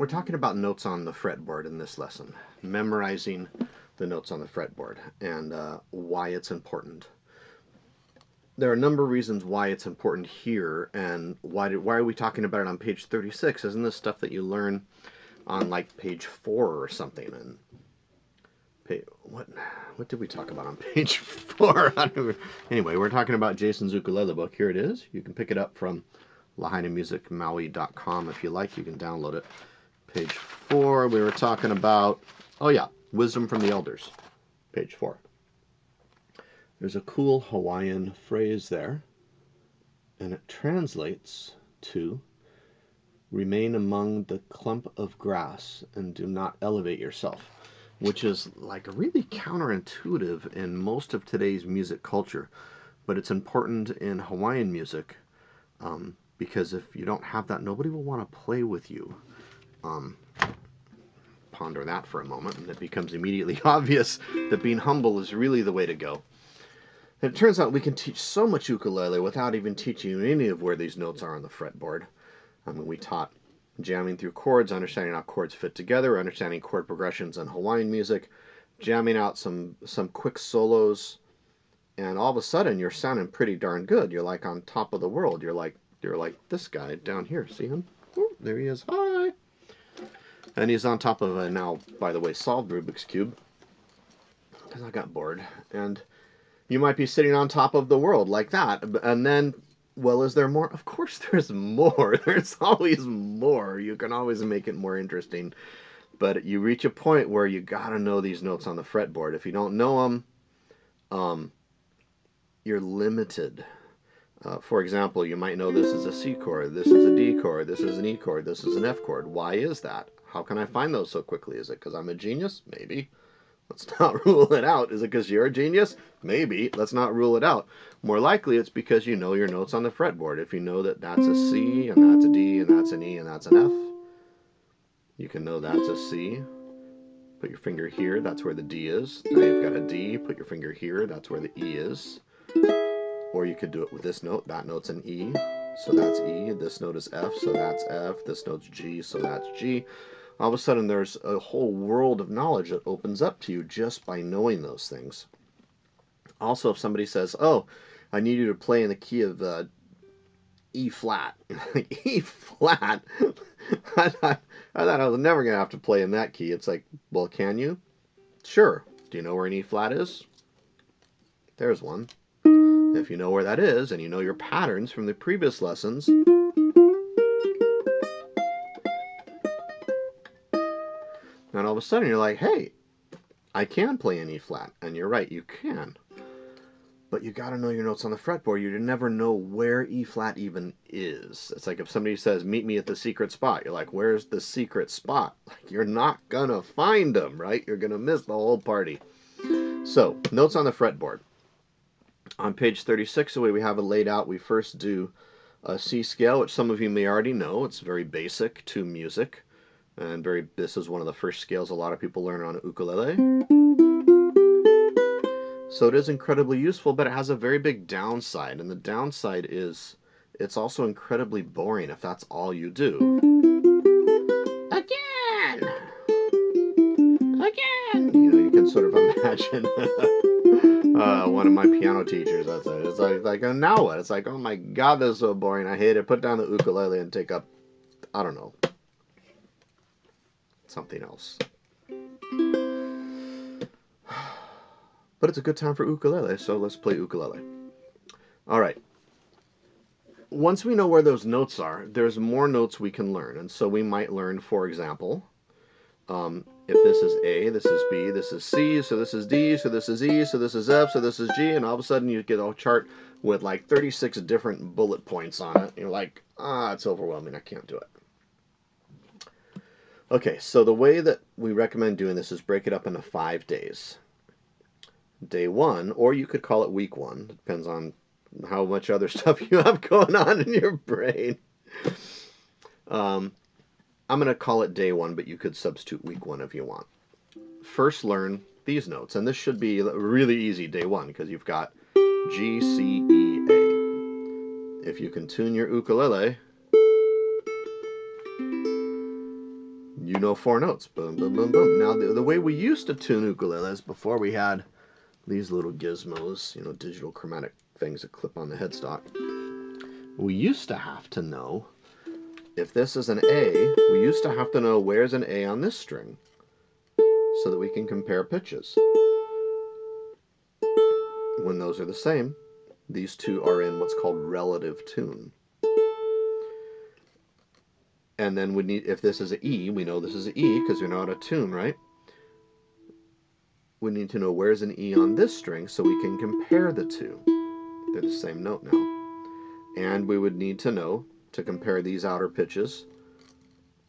We're talking about notes on the fretboard in this lesson, memorizing the notes on the fretboard, and why it's important. There are a number of reasons why it's important here, and why are we talking about it on page 36? Isn't this stuff that you learn on like page 4 or something? And what did we talk about on page 4? Anyway, we're talking about Jason's ukulele book. Here it is. You can pick it up from lahinamusicmaui.com if you like. You can download it. Page 4, we were talking about, oh yeah, wisdom from the elders. Page 4. There's a cool Hawaiian phrase there, and it translates to remain among the clump of grass and do not elevate yourself, which is like really counterintuitive in most of today's music culture, but it's important in Hawaiian music because if you don't have that, nobody will want to play with you. Ponder that for a moment, and it becomes immediately obvious that being humble is really the way to go. And it turns out we can teach so much ukulele without even teaching you any of where these notes are on the fretboard. I mean, we taught jamming through chords, understanding how chords fit together, understanding chord progressions in Hawaiian music, jamming out some quick solos, and all of a sudden you're sounding pretty darn good. You're like on top of the world. You're like this guy down here. See him? Oh, there he is. Hi. And he's on top of a now, by the way, solved Rubik's Cube, because I got bored. And you might be sitting on top of the world like that. And then, well, is there more? Of course there's more. There's always more. You can always make it more interesting. But you reach a point where you got to know these notes on the fretboard. If you don't know them, you're limited. For example, you might know this is a C chord, this is a D chord, this is an E chord, this is an F chord. Why is that? How can I find those so quickly? Is it because I'm a genius? Maybe. Let's not rule it out. Is it because you're a genius? Maybe. Let's not rule it out. More likely it's because you know your notes on the fretboard. If you know that that's a C, and that's a D, and that's an E, and that's an F, you can know that's a C. Put your finger here, that's where the D is. Now you've got a D, put your finger here, that's where the E is. Or you could do it with this note. That note's an E, so that's E. This note is F, so that's F. This note's G, so that's G. All of a sudden, there's a whole world of knowledge that opens up to you just by knowing those things. Also, if somebody says, oh, I need you to play in the key of E flat. E flat? I thought I was never going to have to play in that key. It's like, well, can you? Sure. Do you know where an E flat is? There's one. If you know where that is, and you know your patterns from the previous lessons, and all of a sudden you're like, hey, I can play an E flat. And you're right, you can. But you got to know your notes on the fretboard. You never know where E flat even is. It's like if somebody says, meet me at the secret spot. You're like, where's the secret spot? Like, you're not going to find them, right? You're going to miss the whole party. So, notes on the fretboard. On page 36, the way we have it laid out, we first do a C scale, which some of you may already know. It's very basic to music. And this is one of the first scales a lot of people learn on ukulele. So it is incredibly useful, but it has a very big downside. And the downside is it's also incredibly boring if that's all you do. Again! Again! You know, you can sort of imagine one of my piano teachers. That's it. It's like, oh, now what? It's like, oh my God, this is so boring. I hate it. Put down the ukulele and take up, I don't know, something else. But it's a good time for ukulele, so let's play ukulele. All right. Once we know where those notes are, there's more notes we can learn. And so we might learn, for example, if this is A, this is B, this is C, so this is D, so this is E, so this is F, so this is G, and all of a sudden you get a chart with like 36 different bullet points on it. And you're like, it's overwhelming, I can't do it. Okay, so the way that we recommend doing this is break it up into 5 days. Day 1, or you could call it week 1, depends on how much other stuff you have going on in your brain. I'm going to call it day 1, but you could substitute week 1 if you want. First, learn these notes, and this should be really easy day 1 because you've got G, C, E, A. If you can tune your ukulele, You know 4 notes. Boom, boom, boom, boom. Now, the way we used to tune ukuleles before we had these little gizmos, you know, digital chromatic things that clip on the headstock, we used to have to know, if this is an A, we used to have to know where's an A on this string so that we can compare pitches. When those are the same, these two are in what's called relative tune. And then we need, if this is an E, we know this is an E because we're not out of tune, right? We need to know where's an E on this string so we can compare the two. They're the same note now. And we would need to know, to compare these outer pitches,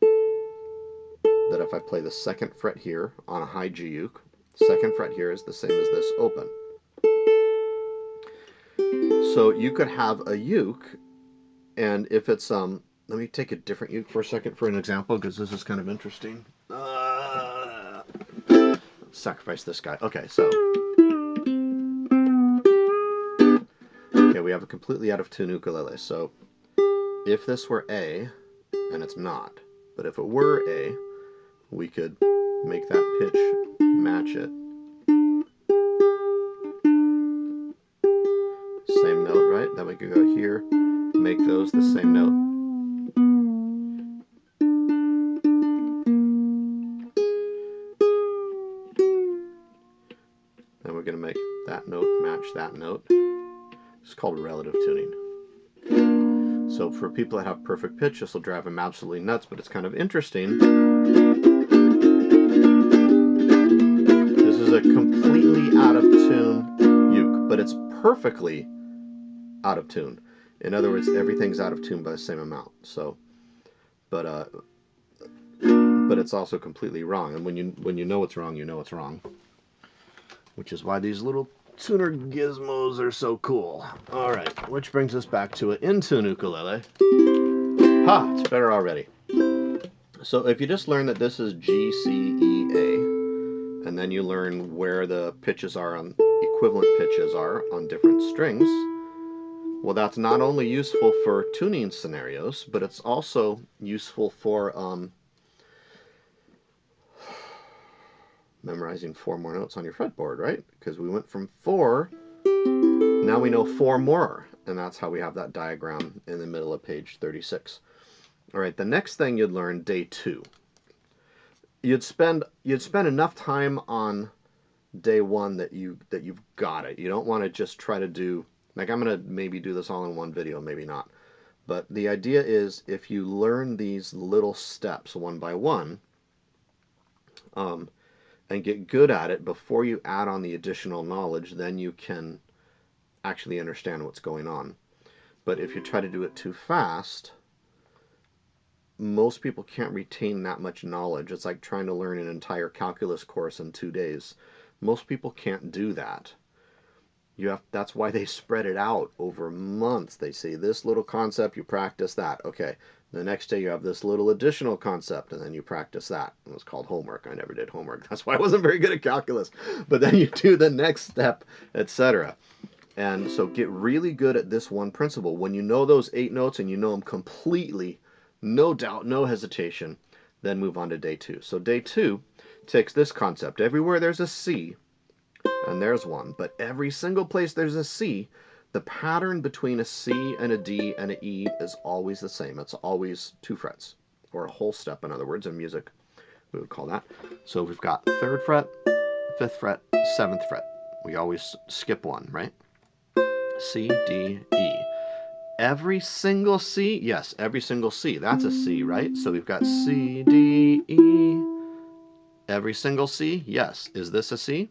that if I play the 2nd fret here on a high G uke, 2nd fret here is the same as this open. So you could have a uke, and if it's let me take a different uke for a second for an example, because this is kind of interesting. Sacrifice this guy. Okay, so we have a completely out of tune ukulele. So if this were A, and it's not, but if it were A, we could make that pitch match it. Same note, right? Then we could go here, make those the same note. Then we're going to make that note match that note. It's called relative tuning. So for people that have perfect pitch, this will drive them absolutely nuts, but it's kind of interesting. This is a completely out of tune uke, but it's perfectly out of tune. In other words, everything's out of tune by the same amount. So, but it's also completely wrong. And when you know it's wrong, you know it's wrong. Which is why these little tuner gizmos are so cool. All right, which brings us back to an in-tune ukulele. Ha! It's better already. So if you just learn that this is G, C, E, A, and then you learn where the pitches are on equivalent pitches are on different strings, well, that's not only useful for tuning scenarios, but it's also useful for memorizing 4 more notes on your fretboard, right? Because we went from 4, now we know 4 more, and that's how we have that diagram in the middle of page 36. All right, the next thing you'd learn, day 2. You'd spend enough time on day 1 that you've got it. You don't want to just try to do, like, I'm going to maybe do this all in one video, maybe not. But the idea is, if you learn these little steps one by one, and get good at it before you add on the additional knowledge, then you can actually understand what's going on. But if you try to do it too fast, most people can't retain that much knowledge. It's like trying to learn an entire calculus course in 2 days. Most people can't do that. That's why they spread it out over months. They say this little concept, you practice that. Okay, the next day you have this little additional concept, and then you practice that. It was called homework. I never did homework. That's why I wasn't very good at calculus. But then you do the next step, etc. And so get really good at this one principle. When you know those 8 notes and you know them completely, no doubt, no hesitation, then move on to day 2. So day 2 takes this concept. Everywhere there's a C, and there's one, but every single place there's a C, the pattern between a C and a D and an E is always the same. It's always 2 frets, or a whole step, in other words, in music, we would call that. So we've got 3rd fret, 5th fret, 7th fret. We always skip one, right? C, D, E. Every single C, yes, every single C, that's a C, right? So we've got C, D, E. Every single C, yes. Is this a C?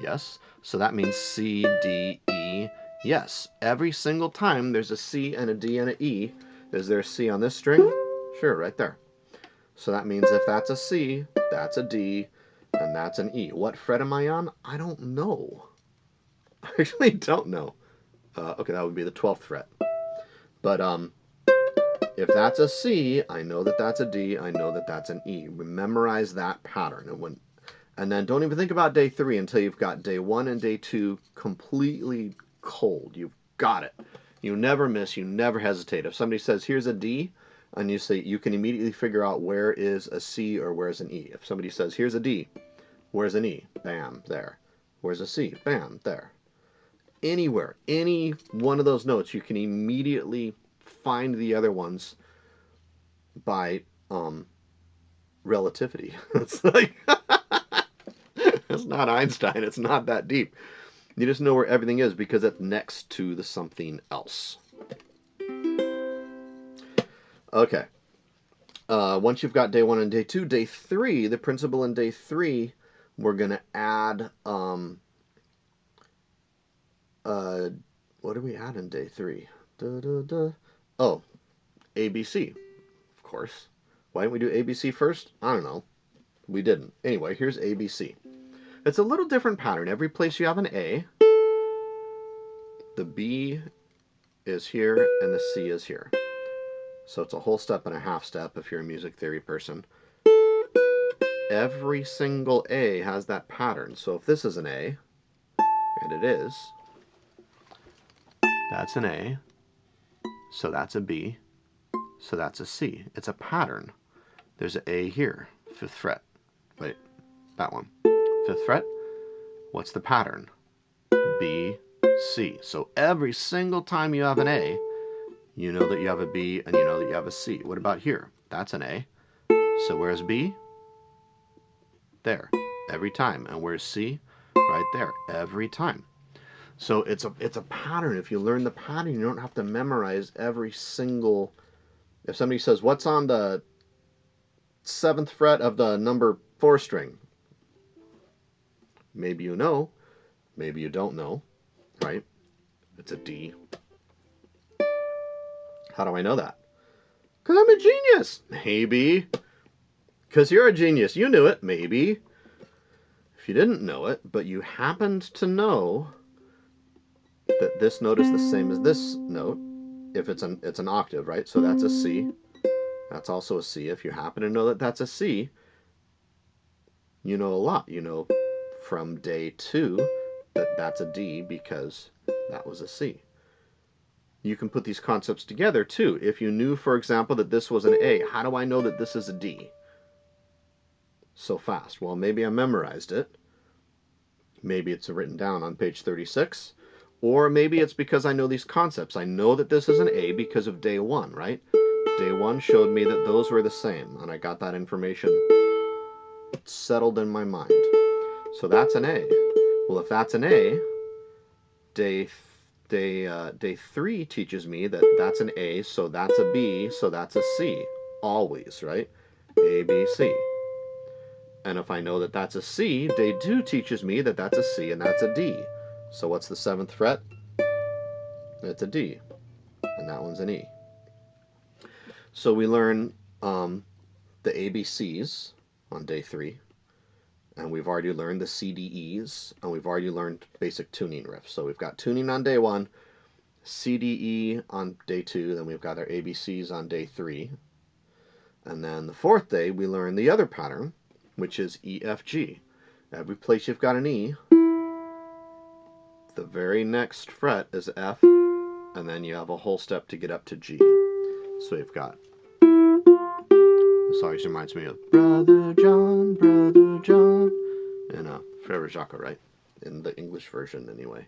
Yes. So that means C, D, E, yes. Every single time there's a C and a D and an E, is there a C on this string? Sure, right there. So that means if that's a C, that's a D, and that's an E. What fret am I on? I don't know. I actually don't know. Okay, that would be the 12th fret. But if that's a C, I know that that's a D, I know that that's an E. We memorize that pattern. And then don't even think about day 3 until you've got day 1 and day 2 completely cold. You've got it. You never miss, you never hesitate. If somebody says, here's a D, and you say, you can immediately figure out where is a C or where's an E. If somebody says, here's a D, where's an E? Bam, there. Where's a C? Bam, there. Anywhere, any one of those notes, you can immediately find the other ones by relativity. It's like, it's not Einstein, it's not that deep. You just know where everything is because it's next to the something else. Okay. Once you've got day 1 and day 2, day 3, the principle in day 3, we're going to add, what do we add in day 3? Oh, ABC, of course. Why didn't we do ABC first? I don't know. We didn't. Anyway, here's ABC. It's a little different pattern. Every place you have an A, the B is here and the C is here. So it's a whole step and a half step if you're a music theory person. Every single A has that pattern. So if this is an A, and it is, that's an A, so that's a B, so that's a C. It's a pattern. There's an A here, 5th fret. Wait, that one. 5th fret. What's the pattern? B, C. So every single time you have an A, you know that you have a B and you know that you have a C. What about here? That's an A. So where's B? There. Every time. And where's C? Right there. Every time. So it's a pattern. If you learn the pattern, you don't have to memorize every single... If somebody says, what's on the 7th fret of the number 4 string? Maybe you know. Maybe you don't know. Right? It's a D. How do I know that? Because I'm a genius. Maybe. Because you're a genius. You knew it. Maybe. If you didn't know it, but you happened to know that this note is the same as this note, if it's an octave, right? So that's a C. That's also a C. If you happen to know that that's a C, you know a lot. You know from day 2 that that's a D because that was a C. You can put these concepts together too. If you knew, for example, that this was an A, how do I know that this is a D so fast? Well, maybe I memorized it. Maybe it's written down on page 36. Or maybe it's because I know these concepts. I know that this is an A because of day 1, right? Day 1 showed me that those were the same, and I got that information settled in my mind. So that's an A. Well, if that's an A, day 3 teaches me that that's an A, so that's a B, so that's a C. Always, right? A, B, C. And if I know that that's a C, day 2 teaches me that that's a C and that's a D. So what's the 7th fret? It's a D. And that one's an E. So we learn the ABCs on day 3. And we've already learned the CDEs. And we've already learned basic tuning riffs. So we've got tuning on day 1, CDE on day 2. Then we've got our ABCs on day 3. And then the 4th day, we learn the other pattern, which is EFG. Every place you've got an E, the very next fret is F, and then you have a whole step to get up to G. So you've got, this always reminds me of Brother John, and Frere Jacques, right? In the English version, anyway.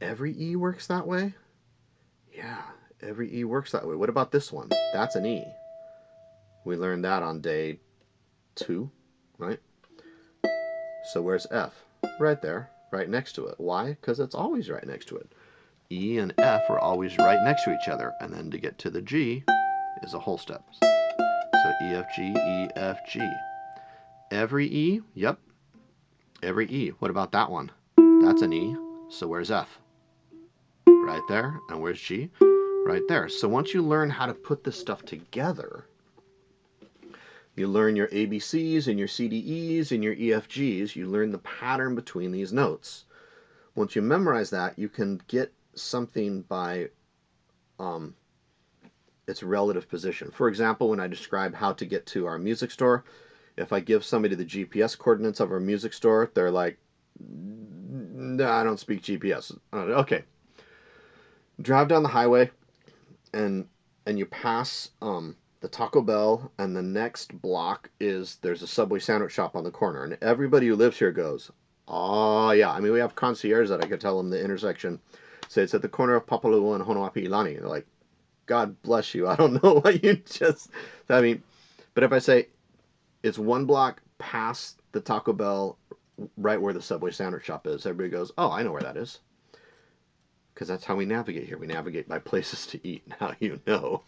Every E works that way? Yeah, every E works that way. What about this one? That's an E. We learned that on day 2, right? So where's F? Right there, right next to it. Why? Because it's always right next to it. E and F are always right next to each other. And then to get to the G is a whole step. So E, F, G, E, F, G. Every E, yep. Every E. What about that one? That's an E. So where's F? Right there. And where's G? Right there. So once you learn how to put this stuff together, you learn your ABCs and your CDEs and your EFGs. You learn the pattern between these notes. Once you memorize that, you can get something by its relative position. For example, when I describe how to get to our music store, if I give somebody the GPS coordinates of our music store, they're like, no, I don't speak GPS. Okay. Drive down the highway, and you pass the Taco Bell, and the next block is there's a Subway sandwich shop on the corner, and everybody who lives here goes, oh yeah. I mean, we have concierge that I could tell them the intersection. Say it's at the corner of Papalua and Honoapi'ilani. They're like, God bless you. I don't know what you just. I mean, but if I say it's one block past the Taco Bell, right where the Subway sandwich shop is, everybody goes, oh, I know where that is. Because that's how we navigate here. We navigate by places to eat. Now you know.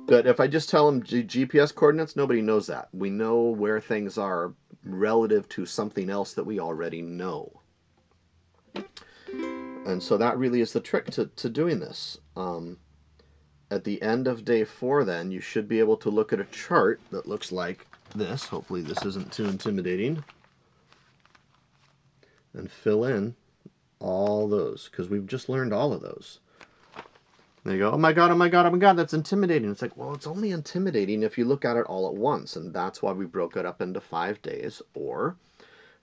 But if I just tell them GPS coordinates, nobody knows that. We know where things are relative to something else that we already know. And so that really is the trick to doing this. At the end of day 4, then, you should be able to look at a chart that looks like this. Hopefully this isn't too intimidating. And fill in all those, because we've just learned all of those. There you go. Oh my God, oh my God, oh my God, that's intimidating. It's like, well, it's only intimidating if you look at it all at once, and that's why we broke it up into 5 days. Or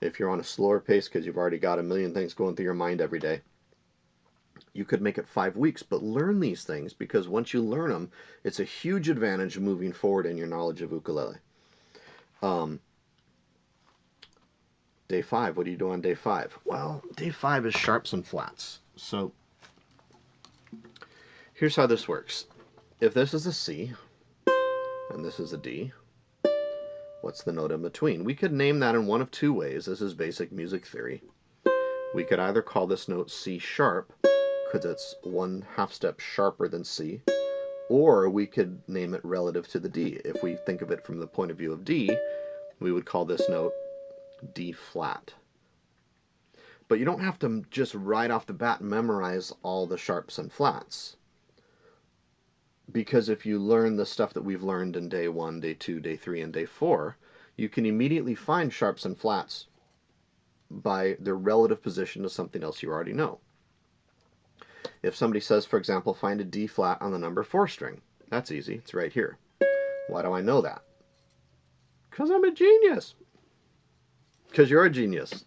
if you're on a slower pace because you've already got a million things going through your mind every day, you could make it 5 weeks. But learn these things, because once you learn them, it's a huge advantage moving forward in your knowledge of ukulele. Day 5, what do you do on day 5? Well, day 5 is sharps and flats. So here's how this works. If this is a C and this is a D, what's the note in between? We could name that in one of 2 ways. This is basic music theory. We could either call this note C sharp, because it's 1/2 step sharper than C, or we could name it relative to the D. If we think of it from the point of view of D, we would call this note D flat. But you don't have to just right off the bat memorize all the sharps and flats. Because if you learn the stuff that we've learned in day 1, day 2, day 3, and day 4, you can immediately find sharps and flats by their relative position to something else you already know. If somebody says, for example, find a D flat on the number 4 string, that's easy. It's right here. Why do I know that? Because I'm a genius. Because you're a genius.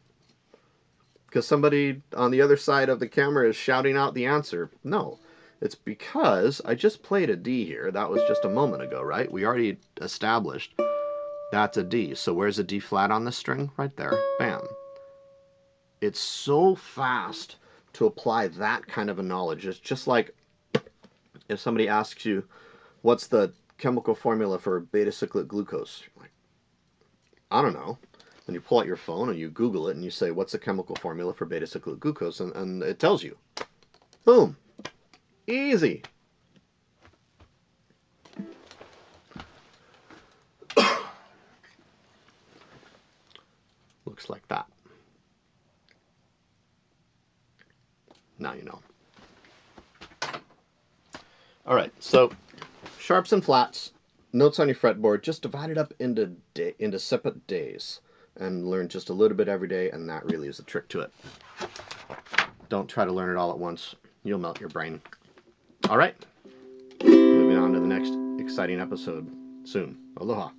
Because somebody on the other side of the camera is shouting out the answer. No. It's because I just played a D here. That was just a moment ago, right? We already established that's a D. So where's a D flat on this string? Right there. Bam. It's so fast to apply that kind of a knowledge. It's just like if somebody asks you, what's the chemical formula for beta-cyclic glucose? You're like, I don't know. And you pull out your phone and you Google it and you say, what's the chemical formula for beta-cyclic glucose? And it tells you. Boom. Easy. Looks like that. Now you know. All right, so sharps and flats, notes on your fretboard, just divide it up into separate days and learn just a little bit every day, and that really is the trick to it. Don't try to learn it all at once. You'll melt your brain. All right, moving on to the next exciting episode soon. Aloha.